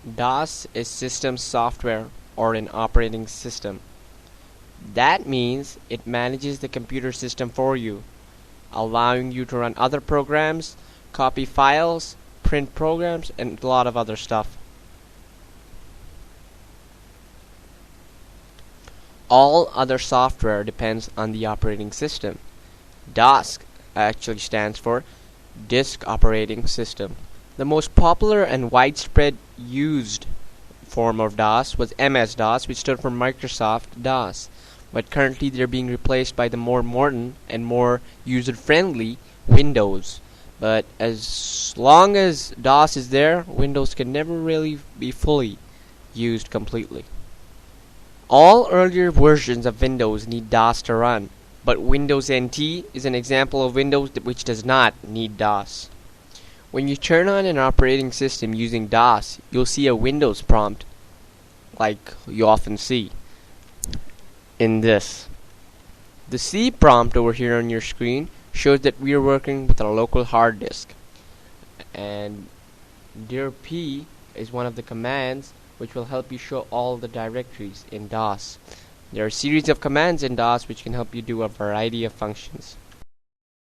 DOS is system software or an operating system. That means it manages the computer system for you, allowing you to run other programs, copy files, print programs, and a lot of other stuff. All other software depends on the operating system. DOS actually stands for Disk Operating System. The most popular and widespread used form of DOS was MS-DOS, which stood for Microsoft DOS. But currently they're being replaced by the more modern and more user-friendly Windows. But as long as DOS is there, Windows can never really be fully used completely. All earlier versions of Windows need DOS to run, but Windows NT is an example of Windows which does not need DOS. When you turn on an operating system using DOS, you'll see a Windows prompt, like you often see in this. The C prompt over here on your screen shows that we are working with a local hard disk. And dir-p is one of the commands which will help you show all the directories in DOS. There are a series of commands in DOS which can help you do a variety of functions.